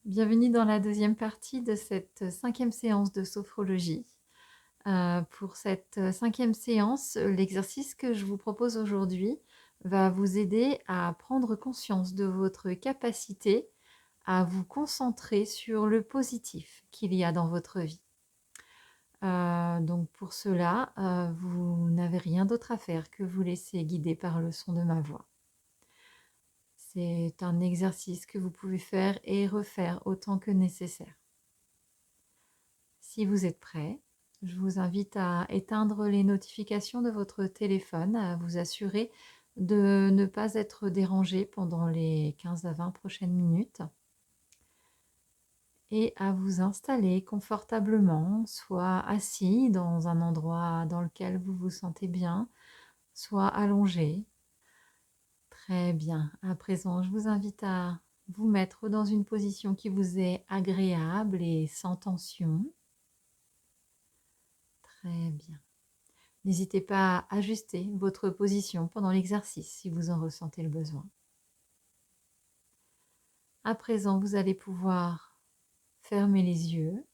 Bienvenue dans la deuxième partie de cette cinquième séance de sophrologie. Pour cette cinquième séance, l'exercice que je vous propose aujourd'hui va vous aider à prendre conscience de votre capacité à vous concentrer sur le positif qu'il y a dans votre vie. Donc pour cela, vous n'avez rien d'autre à faire que vous laisser guider par le son de ma voix. C'est un exercice que vous pouvez faire et refaire autant que nécessaire. Si vous êtes prêt, je vous invite à éteindre les notifications de votre téléphone, à vous assurer de ne pas être dérangé pendant les 15 à 20 prochaines minutes et à vous installer confortablement, soit assis dans un endroit dans lequel vous vous sentez bien, soit allongé. Très bien. À présent, je vous invite à vous mettre dans une position qui vous est agréable et sans tension. Très bien. N'hésitez pas à ajuster votre position pendant l'exercice si vous en ressentez le besoin. À présent, vous allez pouvoir fermer les yeux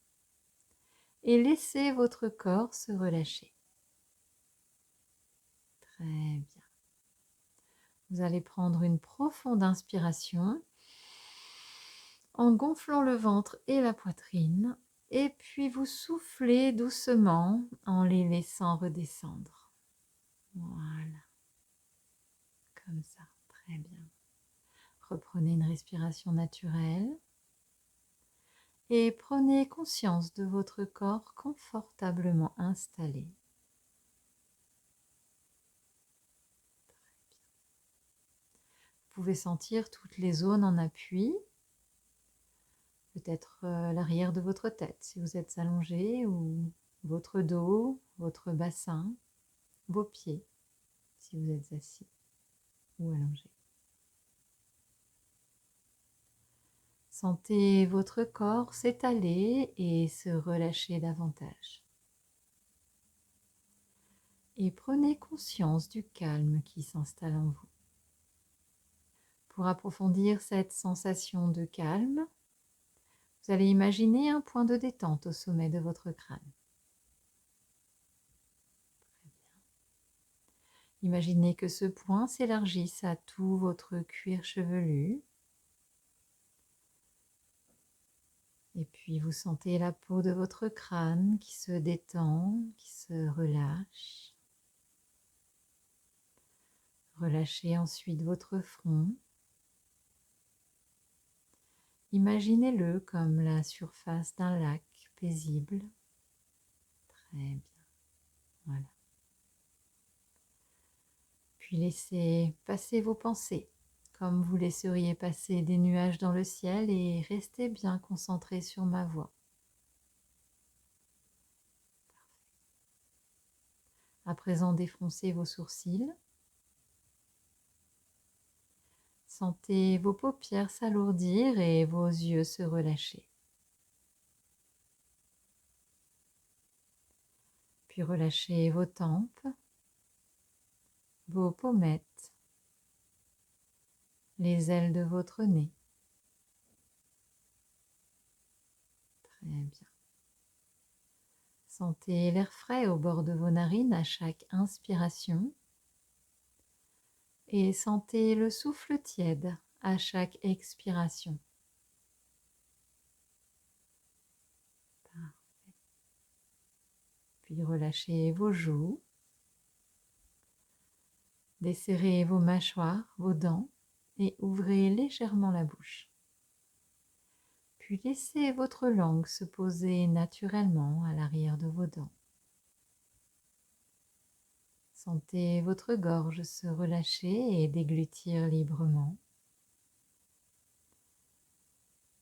et laisser votre corps se relâcher. Très bien. Vous allez prendre une profonde inspiration en gonflant le ventre et la poitrine et puis vous soufflez doucement en les laissant redescendre. Voilà, comme ça, très bien. Reprenez une respiration naturelle et prenez conscience de votre corps confortablement installé. Vous pouvez sentir toutes les zones en appui, peut-être l'arrière de votre tête si vous êtes allongé, ou votre dos, votre bassin, vos pieds si vous êtes assis ou allongé. Sentez votre corps s'étaler et se relâcher davantage. Et prenez conscience du calme qui s'installe en vous. Pour approfondir cette sensation de calme, vous allez imaginer un point de détente au sommet de votre crâne. Imaginez que ce point s'élargisse à tout votre cuir chevelu. Et puis vous sentez la peau de votre crâne qui se détend, qui se relâche. Relâchez ensuite votre front. Imaginez-le comme la surface d'un lac paisible. Très bien, voilà. Puis laissez passer vos pensées, comme vous laisseriez passer des nuages dans le ciel, et restez bien concentré sur ma voix. À présent, défroncez vos sourcils. Sentez vos paupières s'alourdir et vos yeux se relâcher. Puis relâchez vos tempes, vos pommettes, les ailes de votre nez. Très bien. Sentez l'air frais au bord de vos narines à chaque inspiration et sentez le souffle tiède à chaque expiration. Parfait. Puis relâchez vos joues, desserrez vos mâchoires, vos dents et ouvrez légèrement la bouche. Puis laissez votre langue se poser naturellement à l'arrière de vos dents. Sentez votre gorge se relâcher et déglutir librement.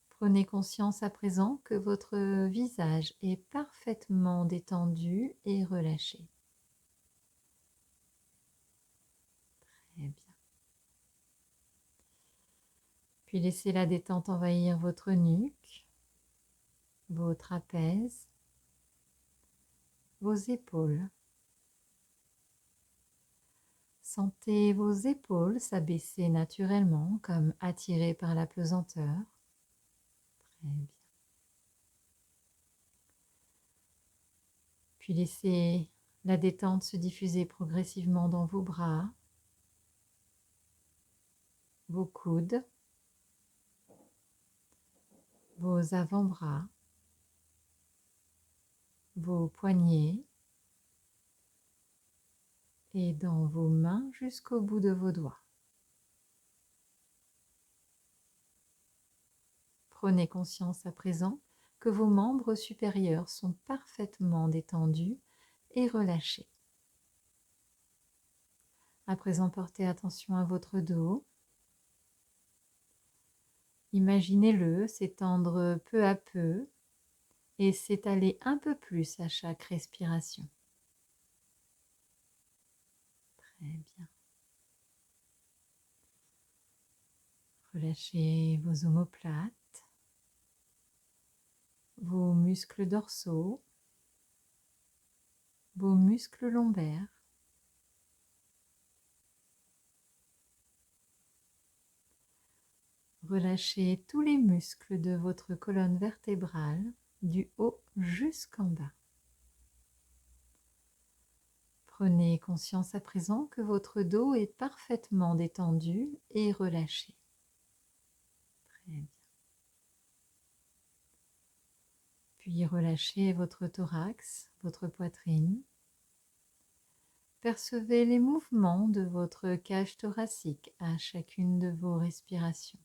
Prenez conscience à présent que votre visage est parfaitement détendu et relâché. Très bien. Puis laissez la détente envahir votre nuque, vos trapèzes, vos épaules. Sentez vos épaules s'abaisser naturellement, comme attirées par la pesanteur. Très bien. Puis laissez la détente se diffuser progressivement dans vos bras, vos coudes, vos avant-bras, vos poignets et dans vos mains jusqu'au bout de vos doigts. Prenez conscience à présent que vos membres supérieurs sont parfaitement détendus et relâchés. À présent, portez attention à votre dos. Imaginez-le s'étendre peu à peu et s'étaler un peu plus à chaque respiration. Très bien. Relâchez vos omoplates, vos muscles dorsaux, vos muscles lombaires. Relâchez tous les muscles de votre colonne vertébrale, du haut jusqu'en bas. Prenez conscience à présent que votre dos est parfaitement détendu et relâché. Très bien. Puis relâchez votre thorax, votre poitrine. Percevez les mouvements de votre cage thoracique à chacune de vos respirations.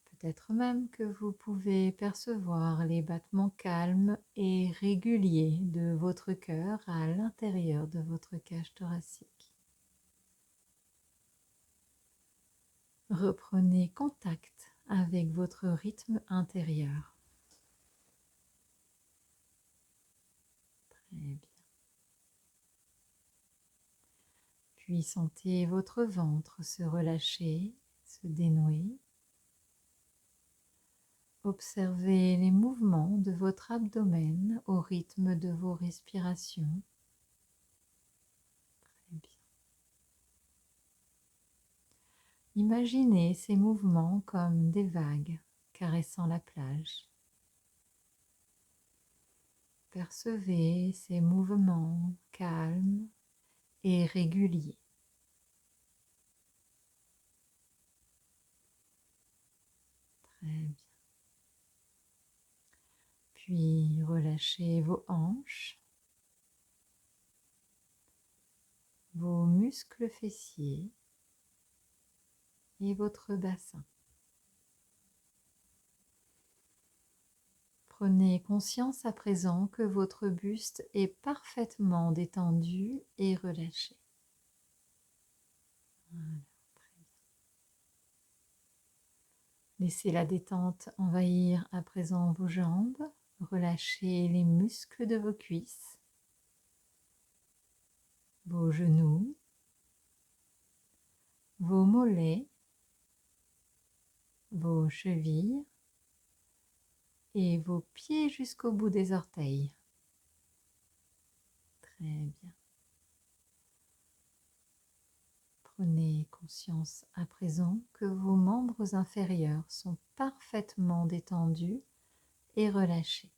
Peut-être même que vous pouvez percevoir les battements calmes et réguliers de votre cœur à l'intérieur de votre cage thoracique. Reprenez contact avec votre rythme intérieur. Très bien. Puis sentez votre ventre se relâcher, se dénouer. Observez les mouvements de votre abdomen au rythme de vos respirations. Très bien. Imaginez ces mouvements comme des vagues caressant la plage. Percevez ces mouvements calmes et réguliers. Très bien. Puis relâchez vos hanches, vos muscles fessiers et votre bassin. Prenez conscience à présent que votre buste est parfaitement détendu et relâché. Voilà, très bien. Laissez la détente envahir à présent vos jambes. Relâchez les muscles de vos cuisses, vos genoux, vos mollets, vos chevilles et vos pieds jusqu'au bout des orteils. Très bien. Prenez conscience à présent que vos membres inférieurs sont parfaitement détendus et relâchés.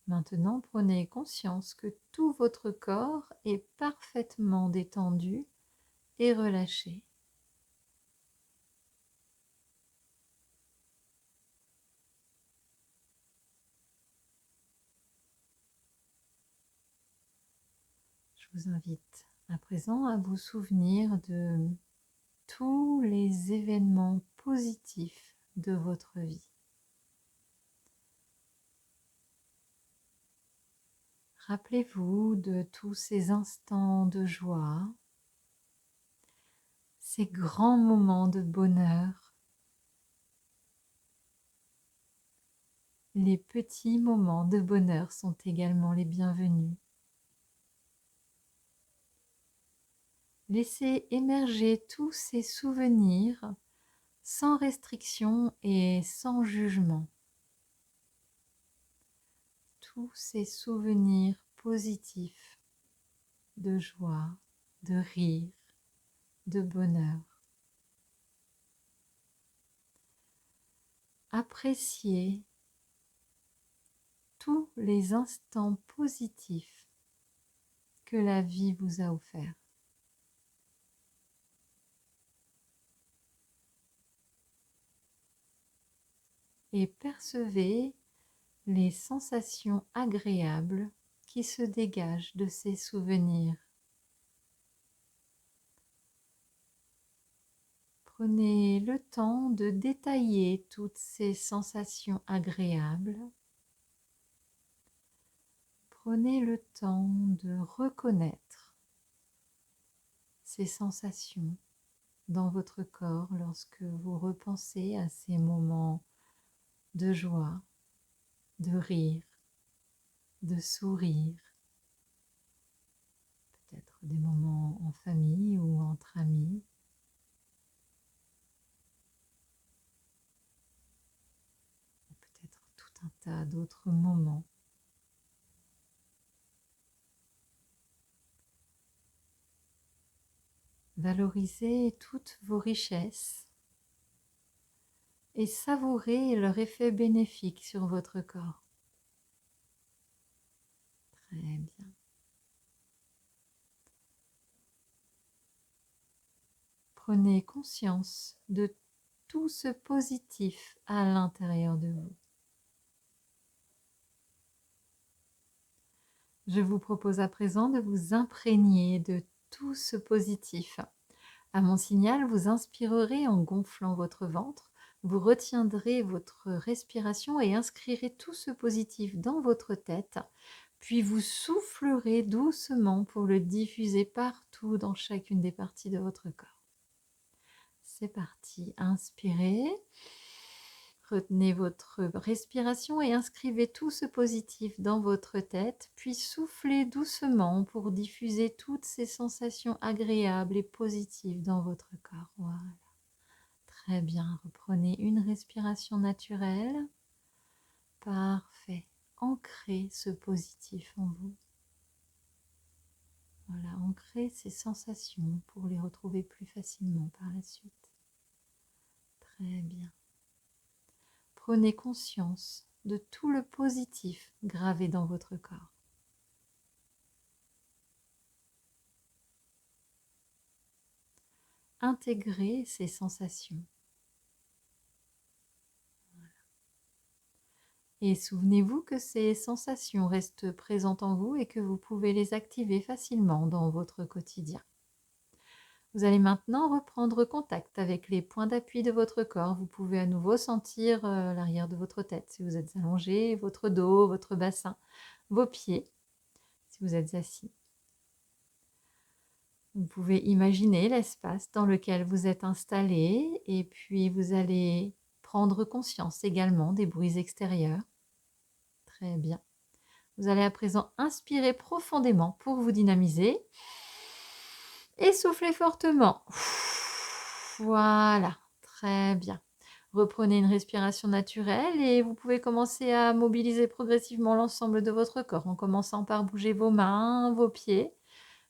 Maintenant, prenez conscience que tout votre corps est parfaitement détendu et relâché. Je vous invite à présent à vous souvenir de tous les événements positifs de votre vie. Rappelez-vous de tous ces instants de joie, ces grands moments de bonheur, les petits moments de bonheur sont également les bienvenus. Laissez émerger tous ces souvenirs sans restriction et sans jugement. Tous ces souvenirs positifs de joie, de rire, de bonheur. Appréciez tous les instants positifs que la vie vous a offerts. Et percevez les sensations agréables qui se dégagent de ces souvenirs. Prenez le temps de détailler toutes ces sensations agréables. Prenez le temps de reconnaître ces sensations dans votre corps lorsque vous repensez à ces moments de joie, de rire, de sourire, peut-être des moments en famille ou entre amis. Peut-être tout un tas d'autres moments. Valorisez toutes vos richesses et savourez leur effet bénéfique sur votre corps. Très bien. Prenez conscience de tout ce positif à l'intérieur de vous. Je vous propose à présent de vous imprégner de tout ce positif. À mon signal, vous inspirerez en gonflant votre ventre, vous retiendrez votre respiration et inscrirez tout ce positif dans votre tête, puis vous soufflerez doucement pour le diffuser partout dans chacune des parties de votre corps. C'est parti, inspirez. Retenez votre respiration et inscrivez tout ce positif dans votre tête, puis soufflez doucement pour diffuser toutes ces sensations agréables et positives dans votre corps. Voilà. Très bien, reprenez une respiration naturelle. Parfait. Ancrez ce positif en vous. Voilà, ancrez ces sensations pour les retrouver plus facilement par la suite. Très bien. Prenez conscience de tout le positif gravé dans votre corps. Intégrez ces sensations. Voilà. Et souvenez-vous que ces sensations restent présentes en vous et que vous pouvez les activer facilement dans votre quotidien. Vous allez maintenant reprendre contact avec les points d'appui de votre corps. Vous pouvez à nouveau sentir l'arrière de votre tête si vous êtes allongé, votre dos, votre bassin, vos pieds si vous êtes assis. Vous pouvez imaginer l'espace dans lequel vous êtes installé et puis vous allez prendre conscience également des bruits extérieurs. Très bien. Vous allez à présent inspirer profondément pour vous dynamiser et souffler fortement. Voilà, très bien. Reprenez une respiration naturelle et vous pouvez commencer à mobiliser progressivement l'ensemble de votre corps en commençant par bouger vos mains, vos pieds.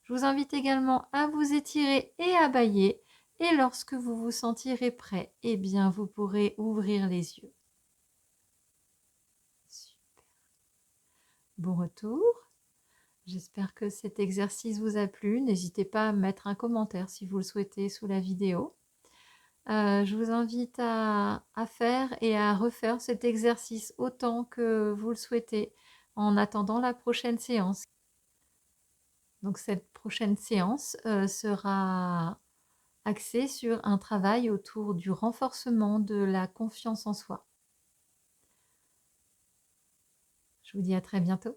Je vous invite également à vous étirer et à bâiller. Et lorsque vous vous sentirez prêt, eh bien vous pourrez ouvrir les yeux. Super. Bon retour. J'espère que cet exercice vous a plu. N'hésitez pas à mettre un commentaire si vous le souhaitez sous la vidéo. Je vous invite à faire et à refaire cet exercice autant que vous le souhaitez en attendant la prochaine séance. Donc cette prochaine séance sera axée sur un travail autour du renforcement de la confiance en soi. Je vous dis à très bientôt.